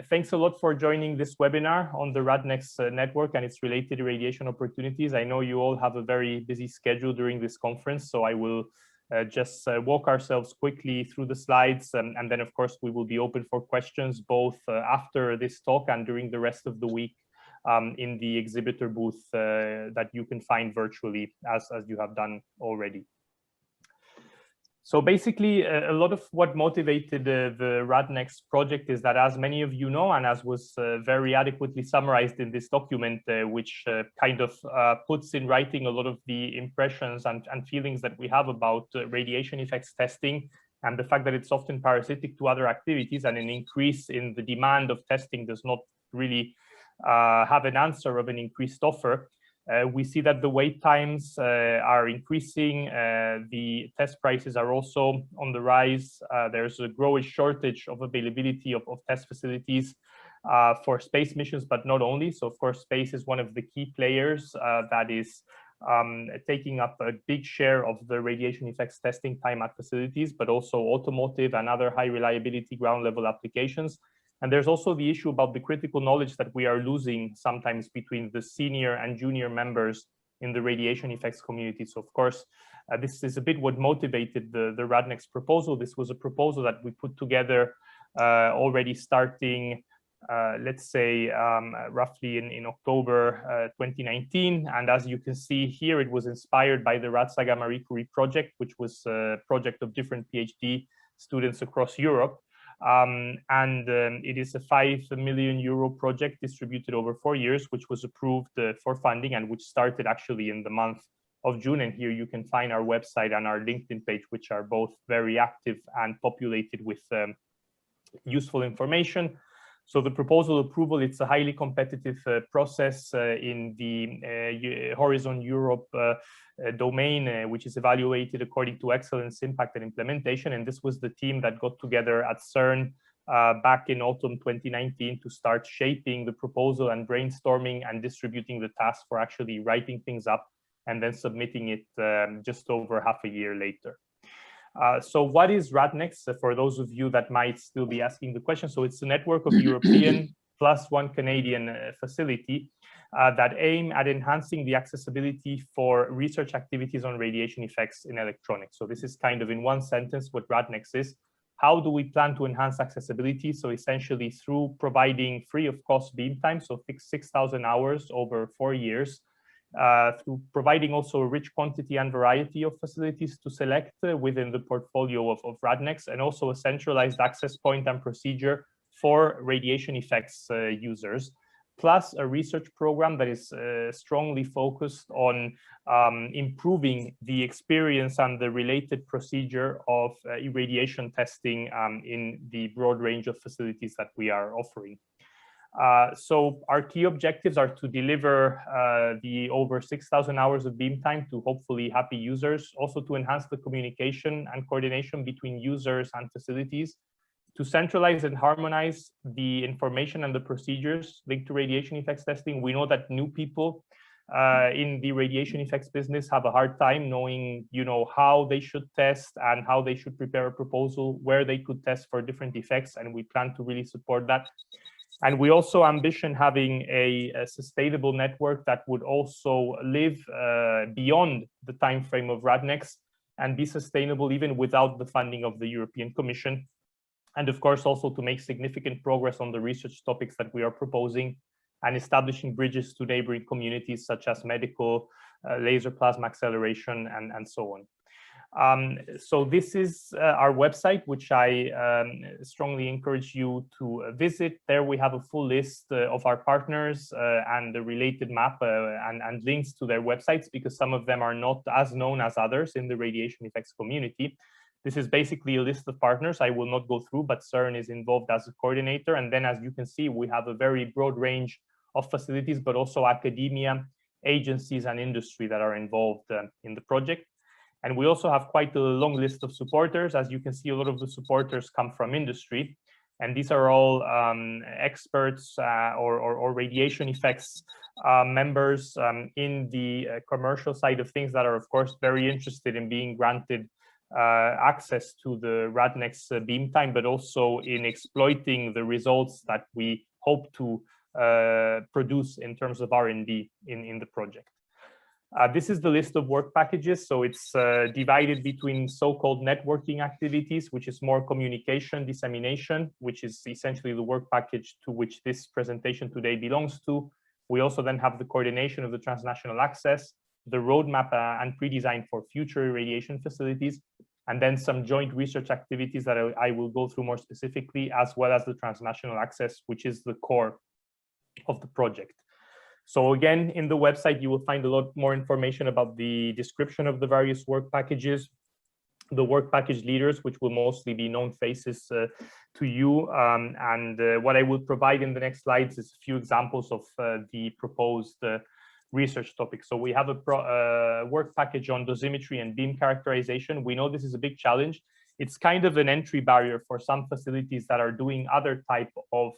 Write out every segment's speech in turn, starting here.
Thanks a lot for joining this webinar on the RADNEXT network and its related radiation opportunities. I know you all have a very busy schedule during this conference, so I will just walk ourselves quickly through the slides, and then of course we will be open for questions both after this talk and during the rest of the week in the exhibitor booth that you can find virtually as you have done already. So basically, a lot of what motivated the RADNEXT project is that, as many of you know, and as was very adequately summarized in this document, which kind of puts in writing a lot of the impressions and feelings that we have about radiation effects testing, and the fact that it's often parasitic to other activities, and an increase in the demand of testing does not really have an answer of an increased offer. We see that the wait times are increasing, the test prices are also on the rise. There's a growing shortage of availability of test facilities for space missions, but not only. So of course, space is one of the key players that is taking up a big share of the radiation effects testing time at facilities, but also automotive and other high reliability ground level applications. And there's also the issue about the critical knowledge that we are losing sometimes between the senior and junior members in the radiation effects community. So of course, this is a bit what motivated the RADNEXT proposal. This was a proposal that we put together already starting, let's say, roughly in October 2019. And as you can see here, it was inspired by the RADSAGA Marie Curie project, which was a project of different PhD students across Europe. It is a €5 million project distributed over 4 years, which was approved for funding and which started actually in the month of June. And here you can find our website and our LinkedIn page, which are both very active and populated with useful information. So the proposal approval, it's a highly competitive process in the Horizon Europe domain, which is evaluated according to excellence, impact, and implementation. And this was the team that got together at CERN back in autumn 2019 to start shaping the proposal and brainstorming and distributing the task for actually writing things up and then submitting it just over half a year later. So what is RADNEXT, for those of you that might still be asking the question? So it's a network of European plus one Canadian facility that aim at enhancing the accessibility for research activities on radiation effects in electronics. So this is kind of in one sentence what RADNEXT is. How do we plan to enhance accessibility? So essentially through providing free of cost beam time, so 6,000 hours over 4 years, through providing also a rich quantity and variety of facilities to select within the portfolio of RADNEXT, and also a centralized access point and procedure for radiation effects users, plus a research program that is strongly focused on improving the experience and the related procedure of irradiation testing in the broad range of facilities that we are offering. So our key objectives are to deliver the over 6,000 hours of beam time to hopefully happy users, also to enhance the communication and coordination between users and facilities, to centralize and harmonize the information and the procedures linked to radiation effects testing. We know that new people in the radiation effects business have a hard time knowing, how they should test and how they should prepare a proposal, where they could test for different effects, and we plan to really support that. And we also ambition having a sustainable network that would also live beyond the time frame of RADNEXT and be sustainable even without the funding of the European Commission. And of course, also to make significant progress on the research topics that we are proposing and establishing bridges to neighboring communities such as medical, laser plasma acceleration, and so on. So this is our website, which I strongly encourage you to visit. There we have a full list of our partners and the related map and links to their websites, because some of them are not as known as others in the radiation effects community. This is basically a list of partners. I will not go through, but CERN is involved as a coordinator. And then, as you can see, we have a very broad range of facilities, but also academia, agencies, and industry that are involved in the project. And we also have quite a long list of supporters. As you can see, a lot of the supporters come from industry. And these are all experts or radiation effects members in the commercial side of things that are, of course, very interested in being granted access to the RADNEXT beam time, but also in exploiting the results that we hope to produce in terms of R&D in the project. This is the list of work packages. So it's divided between so-called networking activities, which is more communication, dissemination, which is essentially the work package to which this presentation today belongs to. We also then have the coordination of the transnational access, the roadmap and pre-design for future irradiation facilities, and then some joint research activities that I will go through more specifically, as well as the transnational access, which is the core of the project. So again, in the website, you will find a lot more information about the description of the various work packages, the work package leaders, which will mostly be known faces to you. What I will provide in the next slides is a few examples of the proposed research topics. So we have a work package on dosimetry and beam characterization. We know this is a big challenge. It's kind of an entry barrier for some facilities that are doing other type of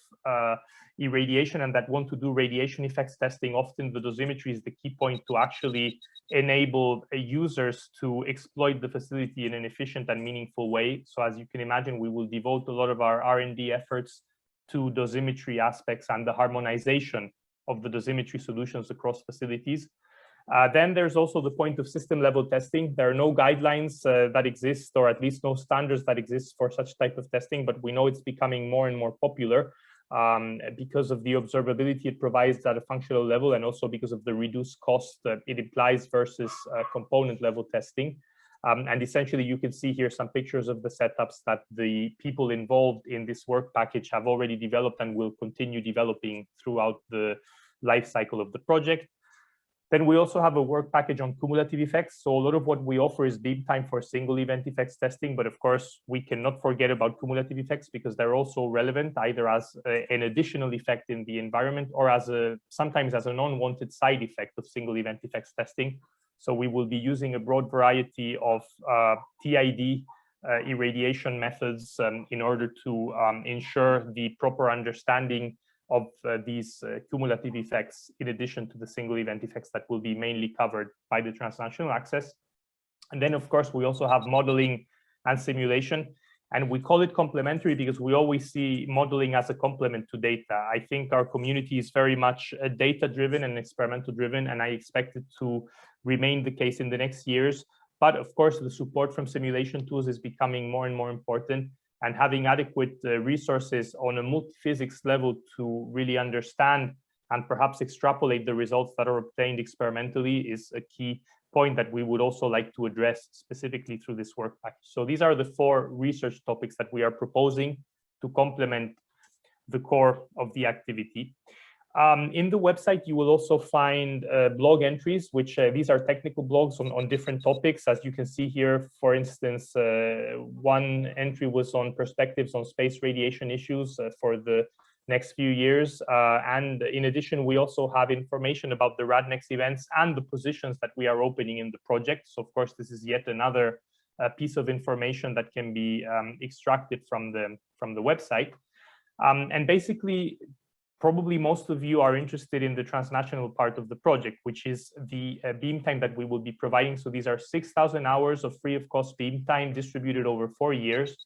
irradiation and that want to do radiation effects testing. Often the dosimetry is the key point to actually enable users to exploit the facility in an efficient and meaningful way. So as you can imagine, we will devote a lot of our R&D efforts to dosimetry aspects and the harmonization of the dosimetry solutions across facilities. Then there's also the point of system level testing. There are no guidelines that exist, or at least no standards that exist for such type of testing, but we know it's becoming more and more popular because of the observability it provides at a functional level, and also because of the reduced cost that it implies versus component level testing. And essentially, you can see here some pictures of the setups that the people involved in this work package have already developed and will continue developing throughout the life cycle of the project. Then we also have a work package on cumulative effects. So a lot of what we offer is beam time for single event effects testing, but of course we cannot forget about cumulative effects because they're also relevant either as an additional effect in the environment or as sometimes as an unwanted side effect of single event effects testing. So we will be using a broad variety of TID irradiation methods in order to ensure the proper understanding of these cumulative effects, in addition to the single event effects that will be mainly covered by the transnational access. And then, of course, we also have modeling and simulation. And we call it complementary because we always see modeling as a complement to data. I think our community is very much data-driven and experimental-driven, and I expect it to remain the case in the next years. But of course, the support from simulation tools is becoming more and more important. And having adequate resources on a multi-physics level to really understand and perhaps extrapolate the results that are obtained experimentally is a key point that we would also like to address specifically through this work package. So these are the 4 research topics that we are proposing to complement the core of the activity. In the website, you will also find blog entries, which these are technical blogs on different topics. As you can see here, for instance, one entry was on perspectives on space radiation issues for the next few years. And in addition, we also have information about the RADNEXT events and the positions that we are opening in the project. So of course, this is yet another piece of information that can be extracted from the website. And basically, probably most of you are interested in the transnational part of the project, which is the beam time that we will be providing. So these are 6,000 hours of free of cost beam time distributed over 4 years.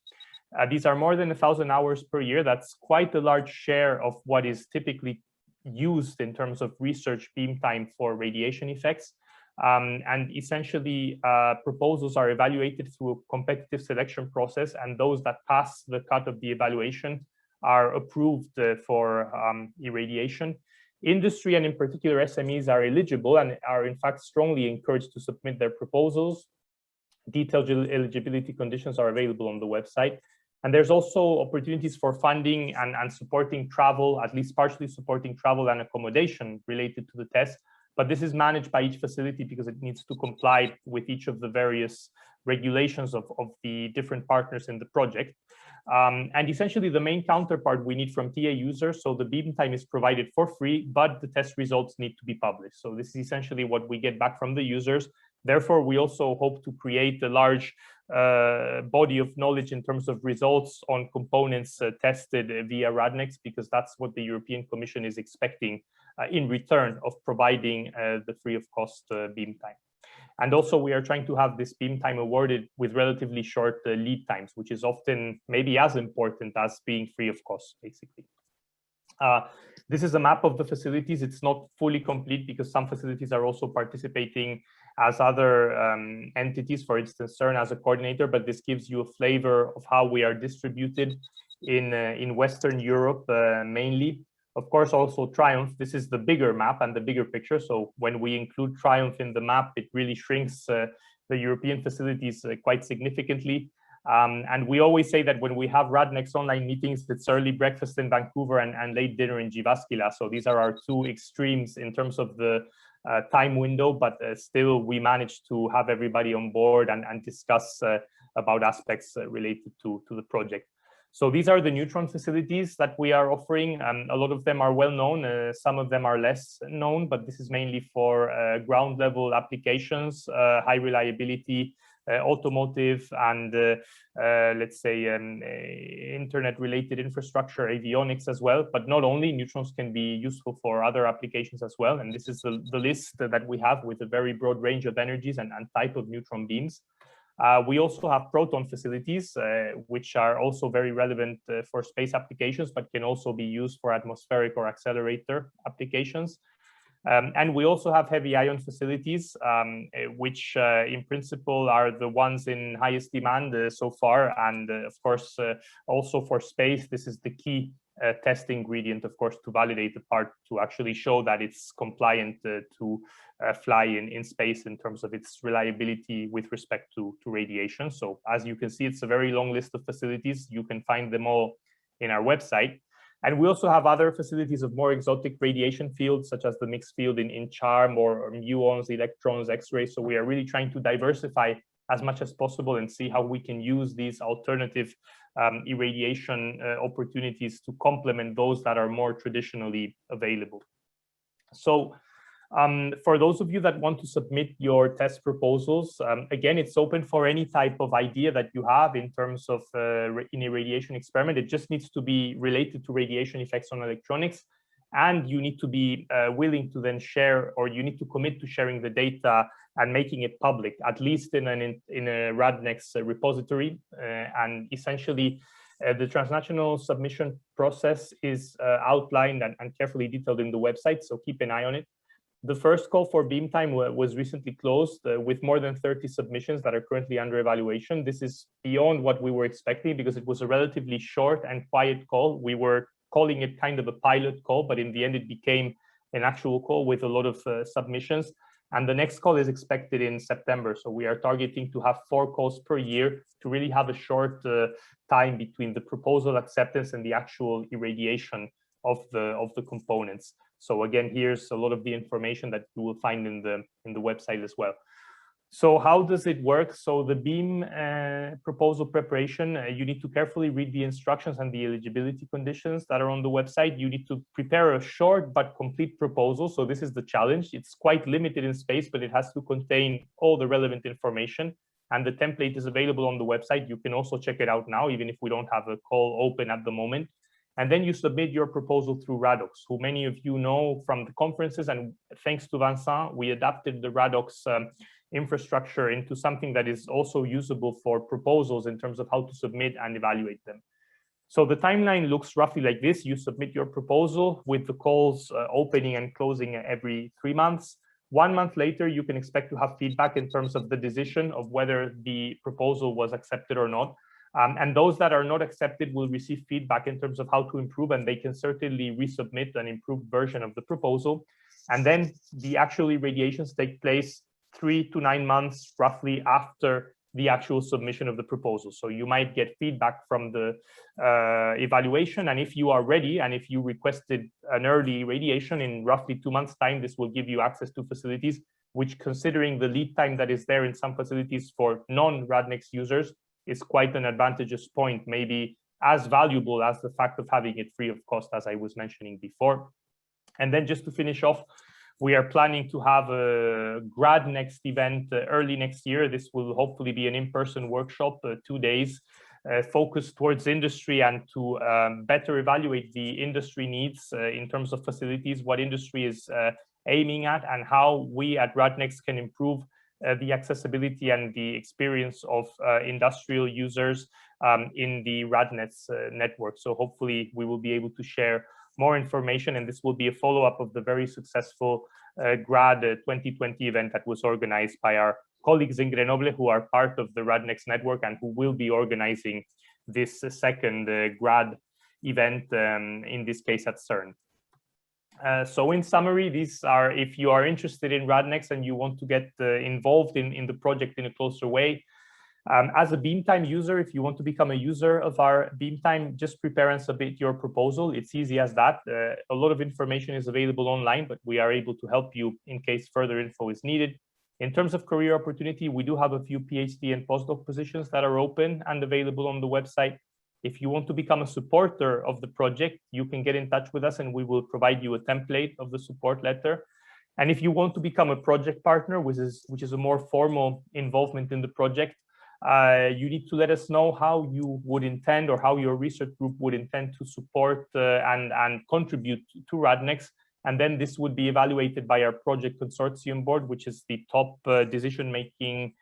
These are more than 1,000 hours per year. That's quite a large share of what is typically used in terms of research beam time for radiation effects. And essentially, proposals are evaluated through a competitive selection process, and those that pass the cut of the evaluation are approved for irradiation. Industry, and in particular SMEs, are eligible and are in fact strongly encouraged to submit their proposals. Detailed eligibility conditions are available on the website. And there's also opportunities for funding and supporting travel, at least partially supporting travel and accommodation related to the test. But this is managed by each facility because it needs to comply with each of the various regulations of the different partners in the project. And essentially, the main counterpart we need from TA users, so the beam time is provided for free, but the test results need to be published. So this is essentially what we get back from the users. Therefore, we also hope to create a large body of knowledge in terms of results on components tested via RADNEXT, because that's what the European Commission is expecting in return of providing the free of cost beam time. And also we are trying to have this beam time awarded with relatively short lead times, which is often maybe as important as being free of cost, basically. This is a map of the facilities. It's not fully complete because some facilities are also participating as other entities, for instance, CERN as a coordinator, but this gives you a flavor of how we are distributed in Western Europe mainly. Of course, also TRIUMPH. This is the bigger map and the bigger picture. So when we include TRIUMPH in the map, it really shrinks the European facilities quite significantly. And we always say that when we have RADNEXT online meetings, it's early breakfast in Vancouver and late dinner in Jyväskylä. So these are our two extremes in terms of the time window, but still we managed to have everybody on board and discuss about aspects related to the project. So these are the neutron facilities that we are offering. A lot of them are well known. Some of them are less known, but this is mainly for ground level applications, high reliability, automotive, and let's say internet related infrastructure, avionics as well. But not only, neutrons can be useful for other applications as well. And this is the list that we have with a very broad range of energies and type of neutron beams. We also have proton facilities, which are also very relevant for space applications, but can also be used for atmospheric or accelerator applications. And we also have heavy ion facilities, which in principle are the ones in highest demand so far. And of course, also for space, this is the key test ingredient, of course, to validate the part, to actually show that it's compliant to fly in space in terms of its reliability with respect to radiation. So as you can see, it's a very long list of facilities. You can find them all in our website. And we also have other facilities of more exotic radiation fields, such as the mixed field in CHARM or muons, electrons, X-rays. So we are really trying to diversify as much as possible and see how we can use these alternative irradiation opportunities to complement those that are more traditionally available. So for those of you that want to submit your test proposals, again, it's open for any type of idea that you have in terms of in a radiation experiment. It just needs to be related to radiation effects on electronics. And you need to be willing to then share, or you need to commit to sharing the data and making it public, at least in a RADNEXT repository. And essentially, the transnational submission process is outlined and carefully detailed in the website, so keep an eye on it. The first call for beam time was recently closed with more than 30 submissions that are currently under evaluation. This is beyond what we were expecting because it was a relatively short and quiet call. We were calling it kind of a pilot call, but in the end it became an actual call with a lot of submissions. And the next call is expected in September. So we are targeting to have 4 calls per year to really have a short time between the proposal acceptance and the actual irradiation of the components. So again, here's a lot of the information that you will find in the website as well. So how does it work? So the beam proposal preparation, you need to carefully read the instructions and the eligibility conditions that are on the website. You need to prepare a short but complete proposal. So this is the challenge. It's quite limited in space, but it has to contain all the relevant information. And the template is available on the website. You can also check it out now, even if we don't have a call open at the moment. And then you submit your proposal through RADOX, who many of you know from the conferences. And thanks to Vincent, we adapted the RADOX infrastructure into something that is also usable for proposals in terms of how to submit and evaluate them. So the timeline looks roughly like this. You submit your proposal with the calls opening and closing every 3 months. 1 month later, you can expect to have feedback in terms of the decision of whether the proposal was accepted or not. And those that are not accepted will receive feedback in terms of how to improve, and they can certainly resubmit an improved version of the proposal. And then the actual irradiations take place 3 to 9 months roughly after the actual submission of the proposal. So you might get feedback from the evaluation, and if you are ready and if you requested an early irradiation in roughly 2 months' time, this will give you access to facilities, which, considering the lead time that is there in some facilities for non-RADNEXT users, is quite an advantageous point, maybe as valuable as the fact of having it free of cost, as I was mentioning before. And then just to finish off, we are planning to have a RADNEXT event early next year. This will hopefully be an in-person workshop, 2 days, focused towards industry and to better evaluate the industry needs in terms of facilities, what industry is aiming at, and how we at RADNEXT can improve the accessibility and the experience of industrial users in the RADNEXT network. So hopefully we will be able to share more information, and this will be a follow-up of the very successful grad 2020 event that was organized by our colleagues in Grenoble, who are part of the RADNEXT network and who will be organizing this second grad event, in this case at CERN. So in summary, these are, if you are interested in RADNEXT and you want to get involved in the project in a closer way, as a Beamtime user, if you want to become a user of our Beamtime, just prepare and submit your proposal. It's easy as that. A lot of information is available online, but we are able to help you in case further info is needed. In terms of career opportunity, we do have a few PhD and postdoc positions that are open and available on the website. If you want to become a supporter of the project, you can get in touch with us and we will provide you a template of the support letter. And if you want to become a project partner, which is a more formal involvement in the project, you need to let us know how you would intend, or how your research group would intend to support and contribute to RADNEXT. And then this would be evaluated by our project consortium board, which is the top decision-making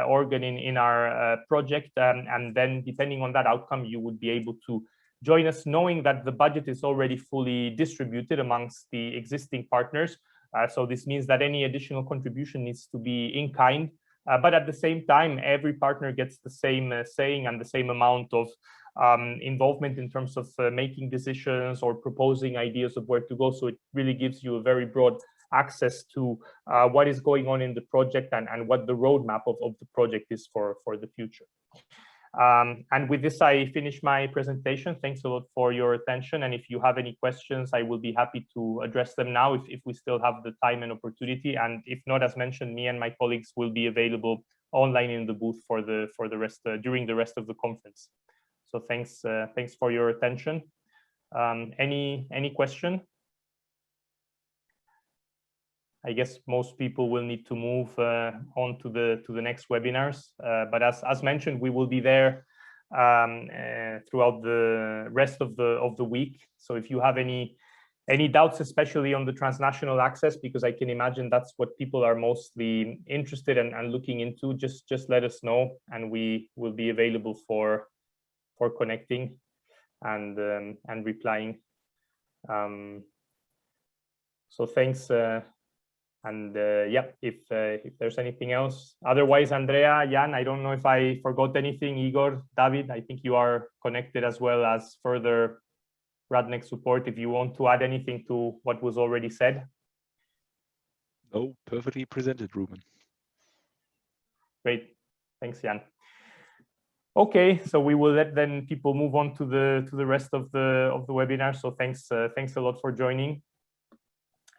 organ in our project. And then depending on that outcome, you would be able to join us, knowing that the budget is already fully distributed amongst the existing partners. So this means that any additional contribution needs to be in kind. But at the same time, every partner gets the same saying and the same amount of involvement in terms of making decisions or proposing ideas of where to go. So it really gives you a very broad access to what is going on in the project and what the roadmap of the project is for the future. And with this, I finish my presentation. Thanks a lot for your attention. And if you have any questions, I will be happy to address them now if we still have the time and opportunity. And if not, as mentioned, me and my colleagues will be available online in the booth for the rest during the rest of the conference. So thanks for your attention. Any question? I guess most people will need to move on to the next webinars. But as mentioned, we will be there throughout the rest of the week. So if you have any doubts, especially on the transnational access, because I can imagine that's what people are mostly interested in and looking into, just let us know, and we will be available for connecting and replying. So thanks. And yeah, if there's anything else, otherwise, Andrea, Jan, I don't know if I forgot anything. Igor, David, I think you are connected as well as further RADNEXT support. If you want to add anything to what was already said. No, perfectly presented, Ruben. Great, thanks, Jan. Okay, so we will let then people move on to the rest of the webinar. So thanks a lot for joining.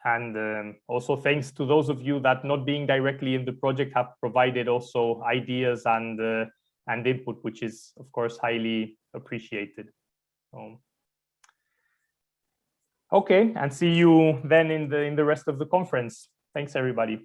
And also thanks to those of you that, not being directly in the project, have provided also ideas and input, which is of course highly appreciated. Okay, and see you then in the rest of the conference. Thanks, everybody.